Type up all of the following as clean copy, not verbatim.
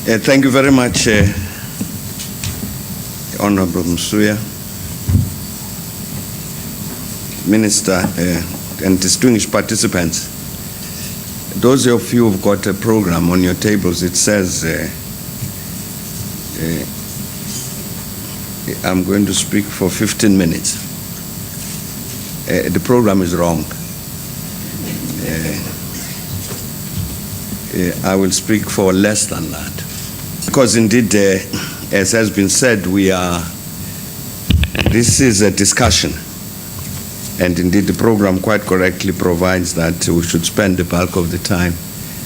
Thank you very much, Honorable Msuya, Minister, and distinguished participants. Those of you who've got a program on your tables, it says, I'm going to speak for 15 minutes. The program is wrong. I will speak for less than that. Because indeed, as has been said, this is a discussion. And indeed, the program quite correctly provides that we should spend the bulk of the time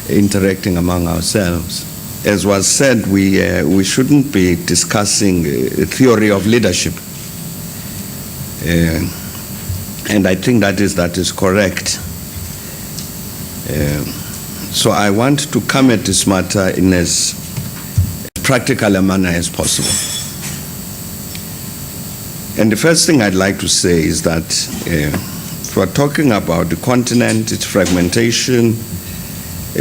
interacting among ourselves. As was said, we shouldn't be discussing a theory of leadership. And I think that is correct. So I want to come at this matter in as practical a manner as possible. And the first thing I'd like to say is that if we're talking about the continent, its fragmentation,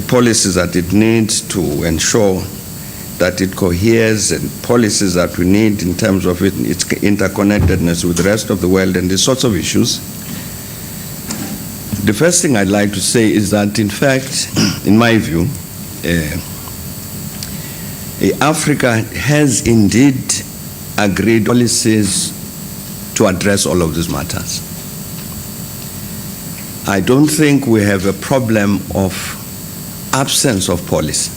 policies that it needs to ensure that it coheres, and policies that we need in terms of its interconnectedness with the rest of the world and these sorts of issues, the first thing I'd like to say is that, in fact, in my view, Africa has indeed agreed policies to address all of these matters. I don't think we have a problem of absence of policy.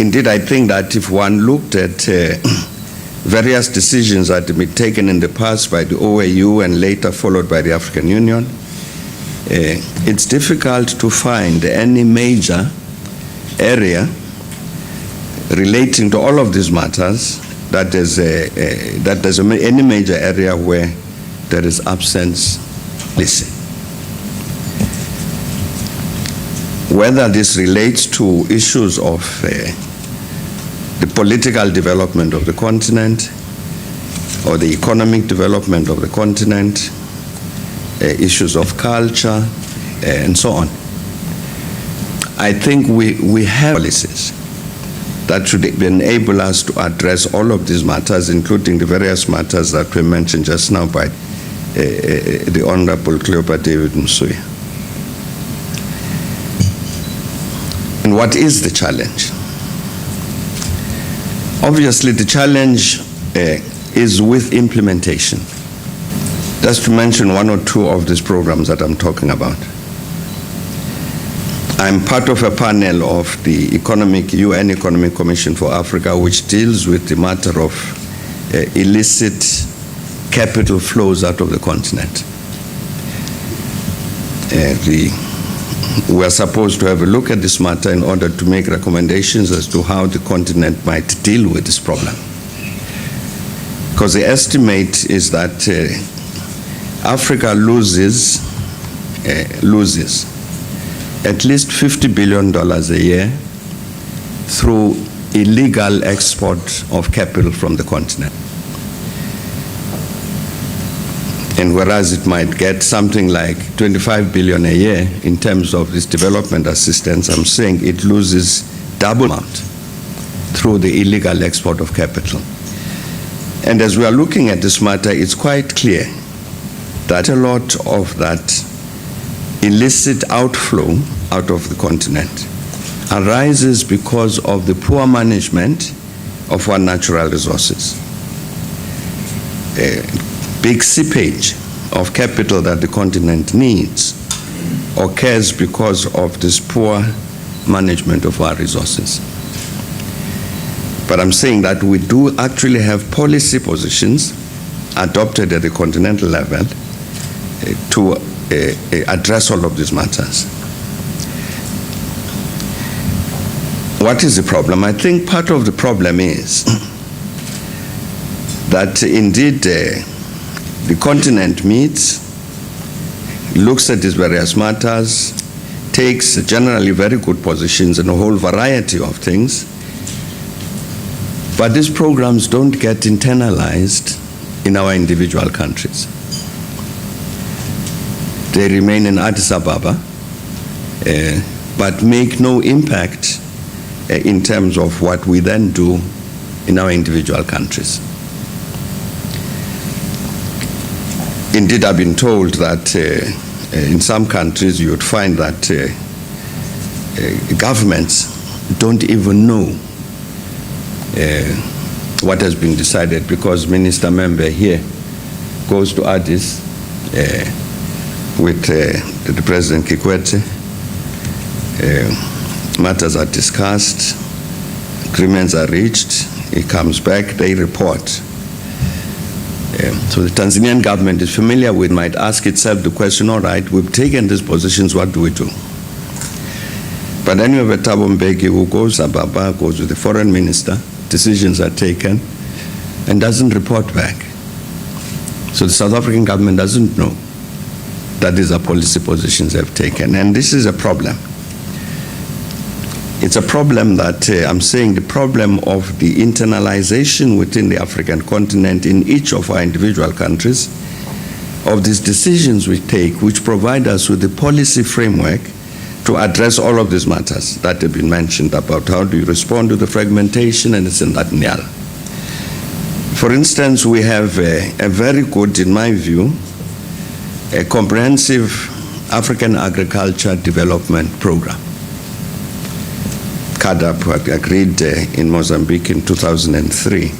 Indeed, I think that if one looked at various decisions that have been taken in the past by the OAU and later followed by the African Union, it's difficult to find any major area relating to all of these matters that there's any major area where there is absence of policy. Whether this relates to issues of the political development of the continent or the economic development of the continent, issues of culture, and so on. I think we have policies that should enable us to address all of these matters, including the various matters that were mentioned just now by the Honorable Cleopa David Msuya. And what is the challenge? Obviously, the challenge is with implementation. Just to mention one or two of these programs that I'm talking about. I'm part of a panel of the UN Economic Commission for Africa, which deals with the matter of illicit capital flows out of the continent. We are supposed to have a look at this matter in order to make recommendations as to how the continent might deal with this problem. Because the estimate is that Africa loses at least $50 billion a year through illegal export of capital from the continent. And whereas it might get something like 25 billion a year in terms of this development assistance, I'm saying it loses double amount through the illegal export of capital. And as we are looking at this matter, it's quite clear that a lot of that illicit outflow out of the continent arises because of the poor management of our natural resources. Big seepage of capital that the continent needs occurs because of this poor management of our resources. But I'm saying that we do actually have policy positions adopted at the continental level to address all of these matters. What is the problem? I think part of the problem is that indeed the continent meets, looks at these various matters, takes generally very good positions in a whole variety of things, but these programs don't get internalized in our individual countries. They remain in Addis Ababa, but make no impact in terms of what we then do in our individual countries. Indeed, I've been told that in some countries you would find that governments don't even know what has been decided, because Minister Member here goes to Addis with the President Kikwete. Matters are discussed, agreements are reached, he comes back, they report. So the Tanzanian government is familiar with, might ask itself the question, all right, we've taken these positions, what do we do? But then you have a Thabo Mbeki who goes, Ababa goes with the foreign minister, decisions are taken, and doesn't report back. So the South African government doesn't know that these are policy positions they've taken. And this is a problem. It's a problem that I'm saying the problem of the internalization within the African continent in each of our individual countries of these decisions we take, which provide us with the policy framework to address all of these matters that have been mentioned about how do you respond to the fragmentation and this and that and the other. For instance, we have a very good, in my view, a comprehensive African agriculture development program. CADAP agreed in Mozambique in 2003.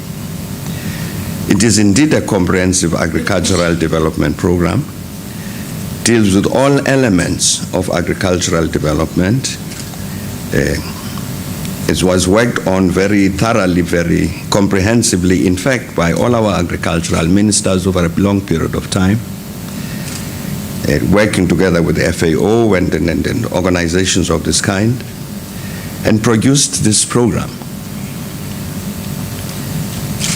It is indeed a comprehensive agricultural development program, deals with all elements of agricultural development. It was worked on very thoroughly, very comprehensively, in fact, by all our agricultural ministers over a long period of time, working together with the FAO and organizations of this kind, and produced this program.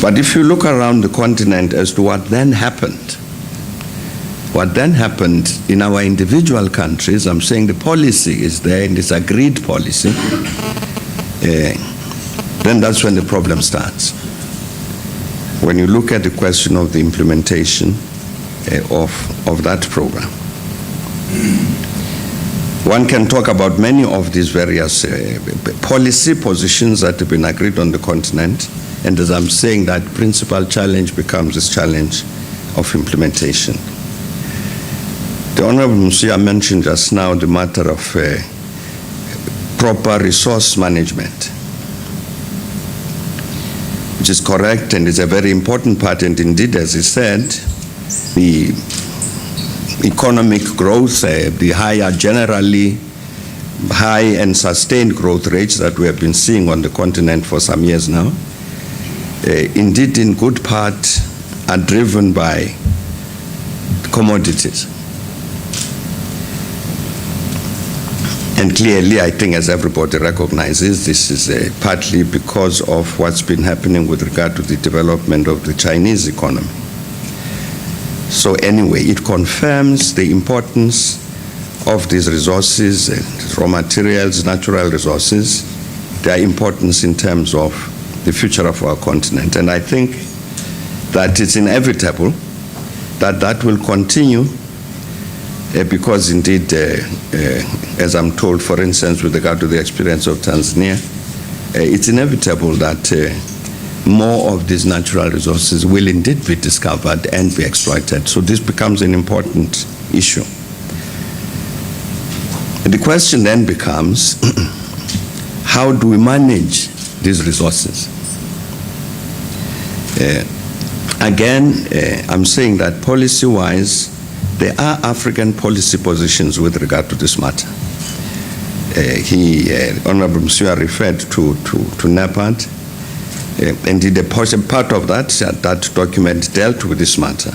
But if you look around the continent as to what then happened in our individual countries, I'm saying the policy is there and it's agreed policy, then that's when the problem starts. When you look at the question of the implementation of that program. One can talk about many of these various policy positions that have been agreed on the continent, and as I'm saying, that principal challenge becomes this challenge of implementation. The Honorable Musia mentioned just now the matter of proper resource management, which is correct and is a very important part, and indeed, as he said, the economic growth, the higher, generally high and sustained growth rates that we have been seeing on the continent for some years now, indeed in good part are driven by commodities. And clearly, I think as everybody recognizes, this is partly because of what's been happening with regard to the development of the Chinese economy. So anyway, it confirms the importance of these resources, raw materials, natural resources, their importance in terms of the future of our continent. And I think that it's inevitable that that will continue because indeed, as I'm told, for instance, with regard to the experience of Tanzania, it's inevitable that more of these natural resources will indeed be discovered and be exploited. So this becomes an important issue. The question then becomes, how do we manage these resources? Again, I'm saying that policy-wise, there are African policy positions with regard to this matter. Honorable Monsieur referred to NEPAD. Indeed, a part of that document dealt with this matter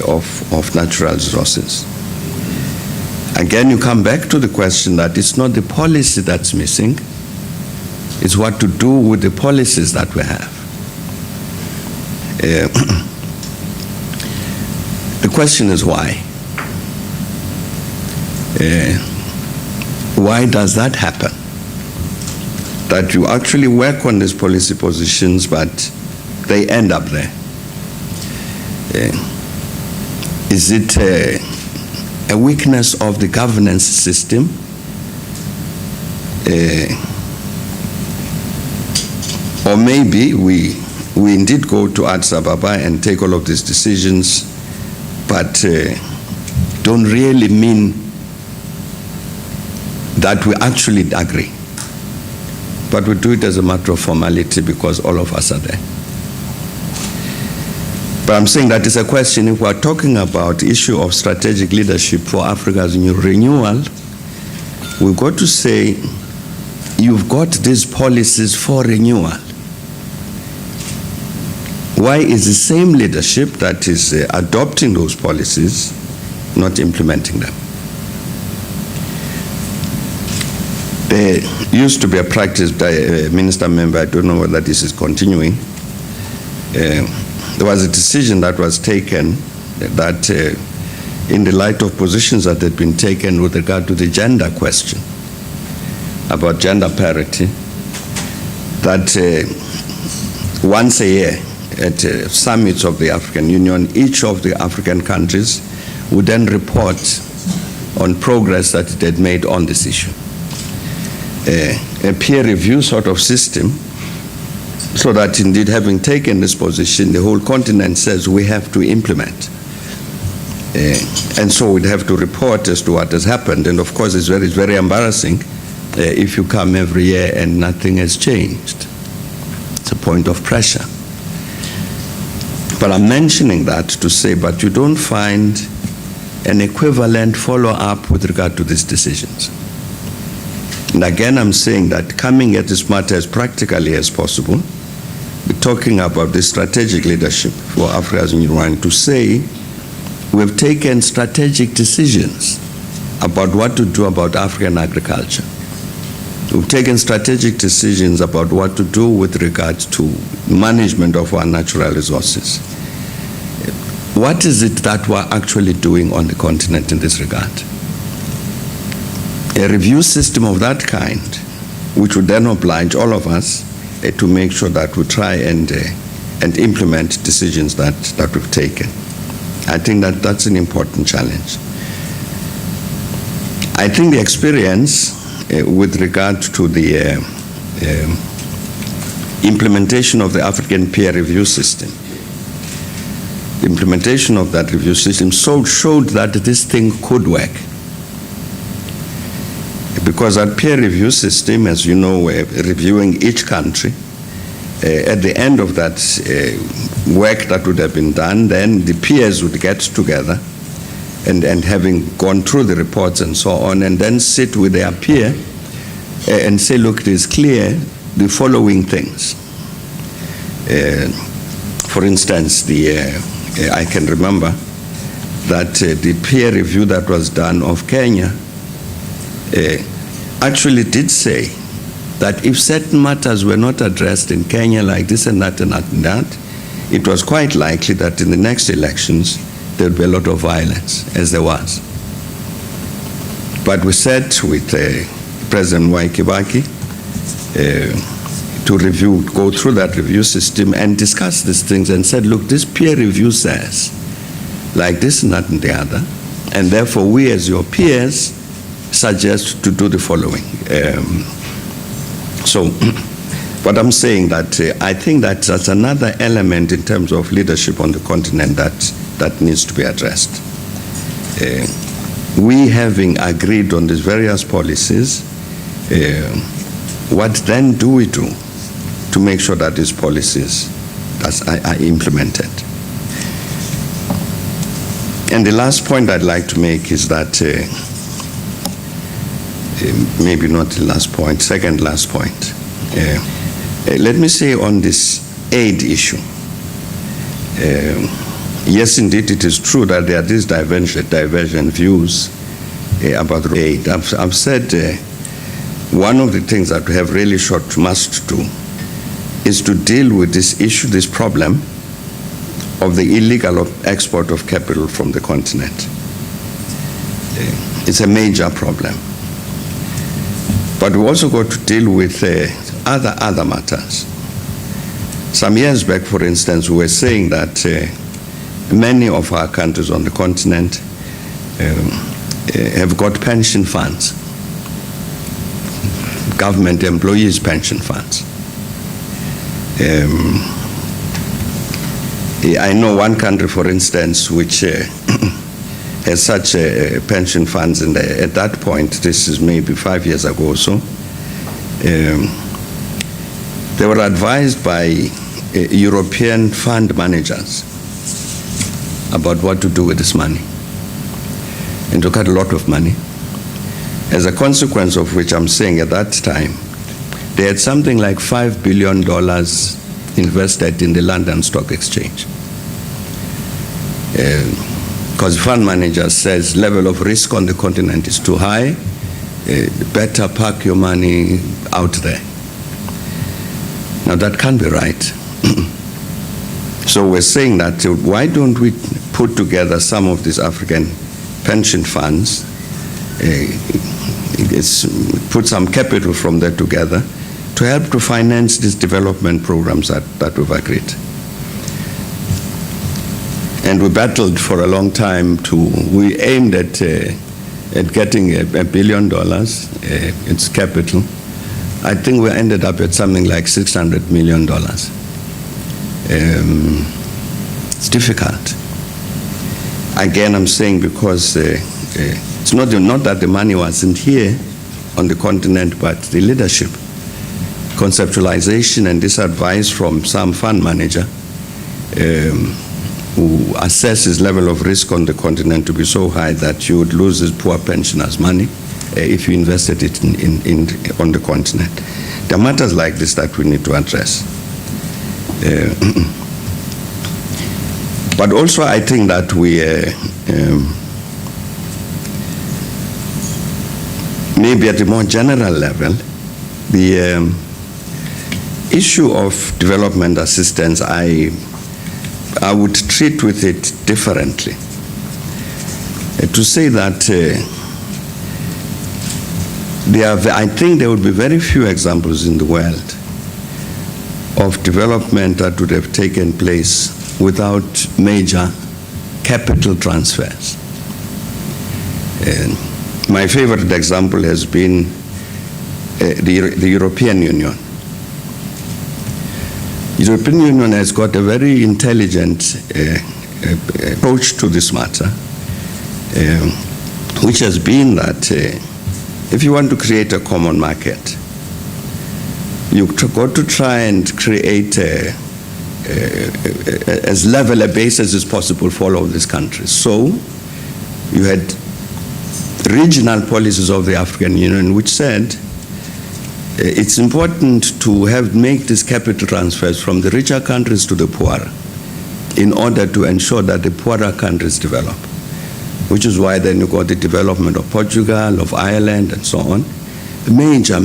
of natural resources. Again, you come back to the question that it's not the policy that's missing, it's what to do with the policies that we have. The question is why? Why does that happen? That you actually work on these policy positions, but they end up there. Is it a weakness of the governance system? Or maybe we indeed go to Addis Ababa and take all of these decisions, but don't really mean that we actually agree. But we do it as a matter of formality because all of us are there. But I'm saying that is a question. If we're talking about the issue of strategic leadership for Africa's new renewal, we've got to say, you've got these policies for renewal. Why is the same leadership that is adopting those policies not implementing them? There used to be a practice by a minister member, I don't know whether this is continuing. There was a decision that was taken that in the light of positions that had been taken with regard to the gender question, about gender parity, that once a year at summits of the African Union, each of the African countries would then report on progress that it had made on this issue. A peer review sort of system, so that indeed, having taken this position, the whole continent says we have to implement. And so we'd have to report as to what has happened. And of course, it's very embarrassing if you come every year and nothing has changed. It's a point of pressure. But I'm mentioning that to say, but you don't find an equivalent follow-up with regard to these decisions. And again, I'm saying that coming at this matter as practically as possible, we're talking about the strategic leadership for Africa's new renewal, to say we've taken strategic decisions about what to do about African agriculture. We've taken strategic decisions about what to do with regard to management of our natural resources. What is it that we're actually doing on the continent in this regard? A review system of that kind, which would then oblige all of us to make sure that we try and implement decisions that we've taken. I think that that's an important challenge. I think the experience with regard to the implementation of the African peer review system, the implementation of that review system showed that this thing could work. Because our peer review system, as you know, reviewing each country, at the end of that work that would have been done, then the peers would get together and having gone through the reports and so on, and then sit with their peer and say, look, it is clear the following things. For instance, I can remember that the peer review that was done of Kenya actually did say that if certain matters were not addressed in Kenya, like this and that and that and that, it was quite likely that in the next elections there would be a lot of violence, as there was. But we sat with President Kibaki to go through that review system and discuss these things and said, look, this peer review says like this and that and the other, and therefore we as your peers suggest to do the following. So what I'm saying that I think that that's another element in terms of leadership on the continent that needs to be addressed. We having agreed on these various policies, what then do we do to make sure that these policies are implemented? And the last point I'd like to make is that maybe not the last point, second last point. Let me say on this aid issue, yes, indeed, it is true that there are these divergent views about aid. I've said one of the things that we have really must do is to deal with this issue, this problem of the illegal export of capital from the continent. It's a major problem. But we also got to deal with other matters. Some years back, for instance, we were saying that many of our countries on the continent have got pension funds, government employees' pension funds. I know one country, for instance, which has such pension funds, and at that point, this is maybe 5 years ago or so, they were advised by European fund managers about what to do with this money, and took out a lot of money. As a consequence of which, I'm saying at that time, they had something like $5 billion invested in the London Stock Exchange. Because fund manager says level of risk on the continent is too high, better park your money out there. Now that can't be right. So we're saying that why don't we put together some of these African pension funds, put some capital from there together to help to finance these development programs that we've agreed. And we battled for a long time we aimed at getting $1 billion, its capital. I think we ended up at something like $600 million. It's difficult. Again, I'm saying because it's not that the money wasn't here on the continent, but the leadership, conceptualization, and this advice from some fund manager who assesses level of risk on the continent to be so high that you would lose this poor pensioners' money if you invested it on the continent. There are matters like this that we need to address. But also I think that we maybe at a more general level, the issue of development assistance, I would treat with it differently. To say that I think there would be very few examples in the world of development that would have taken place without major capital transfers. My favorite example has been the European Union. The European Union has got a very intelligent approach to this matter, which has been that if you want to create a common market, you've got to try and create as level a basis as possible for all of these countries. So you had regional policies of the African Union which said it's important to make these capital transfers from the richer countries to the poorer in order to ensure that the poorer countries develop, which is why then you got the development of Portugal, of Ireland, and so on. Major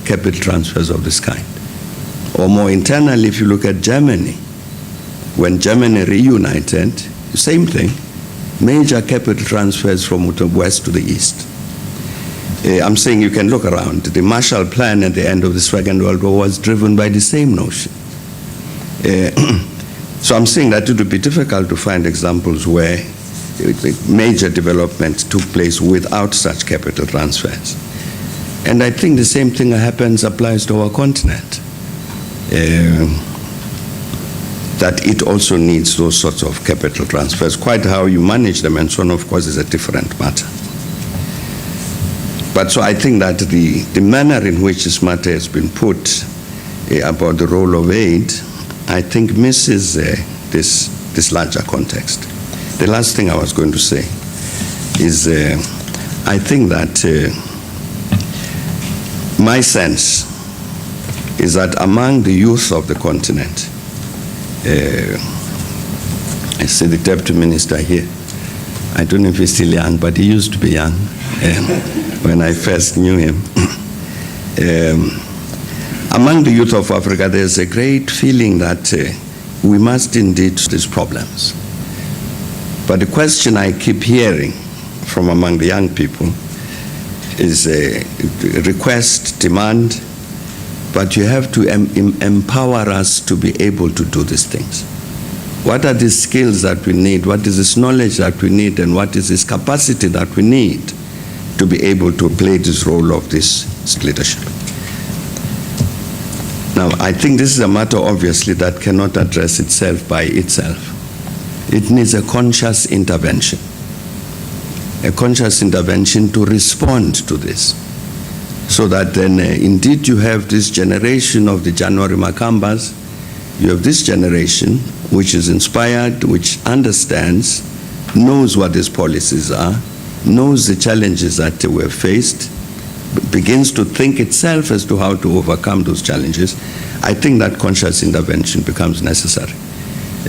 capital transfers of this kind. Or more internally, if you look at Germany, when Germany reunited, same thing, major capital transfers from the west to the east. I'm saying you can look around. The Marshall Plan at the end of the Second World War was driven by the same notion. So I'm saying that it would be difficult to find examples where major development took place without such capital transfers. And I think the same thing applies to our continent. That it also needs those sorts of capital transfers. Quite how you manage them and so on, of course, is a different matter. But so I think that the manner in which this matter has been put about the role of aid, I think misses this larger context. The last thing I was going to say is I think that my sense is that among the youth of the continent, I see the Deputy Minister here. I don't know if he's still young, but he used to be young when I first knew him. Among the youth of Africa, there's a great feeling that we must indeed these problems. But the question I keep hearing from among the young people is a request, demand, but you have to empower us to be able to do these things. What are the skills that we need? What is this knowledge that we need? And what is this capacity that we need to be able to play this role of this leadership? Now, I think this is a matter, obviously, that cannot address itself by itself. It needs a conscious intervention to respond to this, so that then indeed you have this generation of the January Makambas, you have this generation which is inspired, which understands, knows what these policies are, knows the challenges that we're faced, begins to think itself as to how to overcome those challenges. I think that conscious intervention becomes necessary,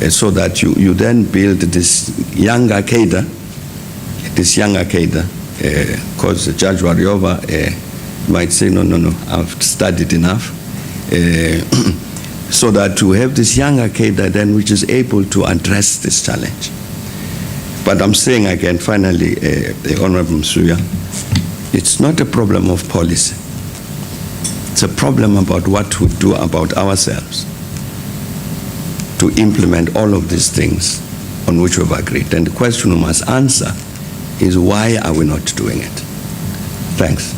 so that you then build this younger cadre, because Judge Warriova might say, no, I've studied enough, so that you have this younger cadre then which is able to address this challenge. But I'm saying again, finally, Honorable Msuya, it's not a problem of policy. It's a problem about what we do about ourselves to implement all of these things on which we've agreed. And the question we must answer is, why are we not doing it? Thanks.